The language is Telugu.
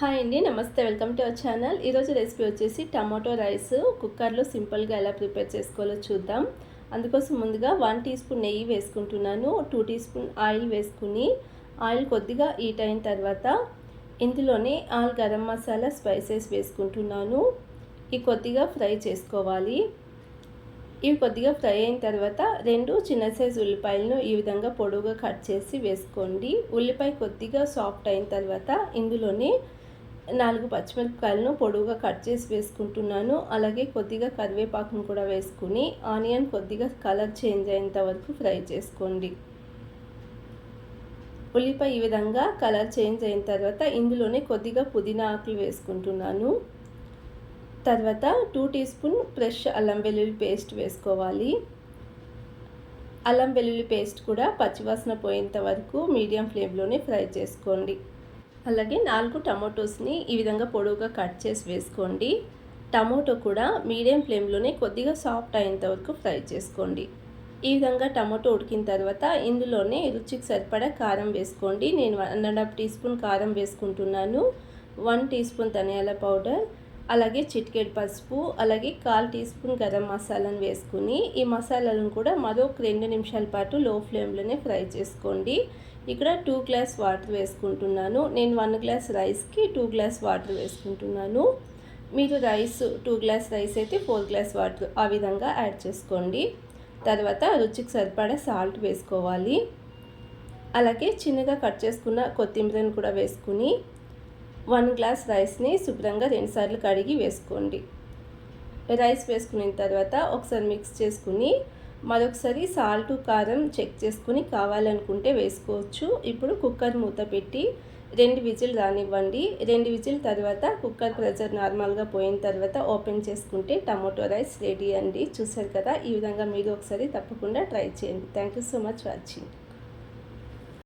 హాయ్ అండి, నమస్తే. Welcome to our channel. ఈరోజు రెసిపీ వచ్చేసి టమాటో రైస్ కుక్కర్లో సింపుల్గా ఎలా ప్రిపేర్ చేసుకోవాలో చూద్దాం. అందుకోసం ముందుగా 1 టీ స్పూన్ నెయ్యి వేసుకుంటున్నాను. 2 టీ స్పూన్ ఆయిల్ వేసుకుని ఆయిల్ కొద్దిగా హీట్ అయిన తర్వాత ఇందులోనే ఆల్ గరం మసాలా స్పైసెస్ వేసుకుంటున్నాను. ఇవి కొద్దిగా ఫ్రై చేసుకోవాలి. ఇవి కొద్దిగా ఫ్రై అయిన తర్వాత 2 చిన్న సైజు ఉల్లిపాయలను ఈ విధంగా పొడవుగా కట్ చేసి వేసుకోండి. ఉల్లిపాయ కొద్దిగా సాఫ్ట్ అయిన తర్వాత ఇందులోనే 4 పచ్చిమిరపకాయలను పొడవుగా కట్ చేసి వేసుకుంటున్నాను. అలాగే కొద్దిగా కరివేపాకును కూడా వేసుకుని ఆనియన్ కొద్దిగా కలర్ చేంజ్ అయ్యేంత వరకు ఫ్రై చేసుకోండి. ఉల్లిపాయ ఈ విధంగా కలర్ చేంజ్ అయిన తర్వాత ఇందులోనే కొద్దిగా పుదీనా ఆకులు వేసుకుంటున్నాను. తర్వాత 2 టీ స్పూన్ ఫ్రెష్ అల్లం వెల్లుల్లి పేస్ట్ వేసుకోవాలి. అల్లం వెల్లుల్లి పేస్ట్ కూడా పచ్చివాసన పోయేంత వరకు మీడియం ఫ్లేమ్లోనే ఫ్రై చేసుకోండి. అలాగే 4 టమాటోస్ని ఈ విధంగా పొడవుగా కట్ చేసి వేసుకోండి. టమాటో కూడా మీడియం ఫ్లేమ్లోనే కొద్దిగా సాఫ్ట్ అయ్యేంత వరకు ఫ్రై చేసుకోండి. ఈ విధంగా టమాటో ఉడికిన తర్వాత ఇందులోనే రుచికి సరిపడా కారం వేసుకోండి. నేను 1.5 టీ స్పూన్ కారం వేసుకుంటున్నాను. 1 టీ స్పూన్ ధనియాల పౌడర్, అలాగే చిటికెడు పసుపు, అలాగే 1/4 టీ స్పూన్ గరం మసాలాను వేసుకుని ఈ మసాలాలను కూడా మరొక 2 నిమిషాల పాటు లో ఫ్లేమ్లోనే ఫ్రై చేసుకోండి. ఇక్కడ 2 గ్లాస్ వాటర్ వేసుకుంటున్నాను. నేను 1 గ్లాస్ రైస్కి 2 గ్లాస్ వాటర్ వేసుకుంటున్నాను. మీరు రైస్ 2 గ్లాస్ రైస్ అయితే 4 గ్లాస్ వాటర్ ఆ విధంగా యాడ్ చేసుకోండి. తర్వాత రుచికి సరిపడా సాల్ట్ వేసుకోవాలి. అలాగే చిన్నగా కట్ చేసుకున్న కొత్తిమీరను కూడా వేసుకుని 1 గ్లాస్ రైస్ని శుభ్రంగా 2 సార్లు కడిగి వేసుకోండి. రైస్ వేసుకున్న తర్వాత ఒకసారి మిక్స్ చేసుకుని మరొకసారి సాల్ట్ కారం చెక్ చేసుకుని కావాలనుకుంటే వేసుకోవచ్చు. ఇప్పుడు కుక్కర్ మూత పెట్టి 2 విజిల్ రానివ్వండి. 2 విజిల్ తర్వాత కుక్కర్ ప్రెషర్ నార్మల్గా పోయిన తర్వాత ఓపెన్ చేసుకుంటే టమాటో రైస్ రెడీ అండి. చూసారు కదా, ఈ విధంగా మీరు ఒకసారి తప్పకుండా ట్రై చేయండి. Thank you so much watching.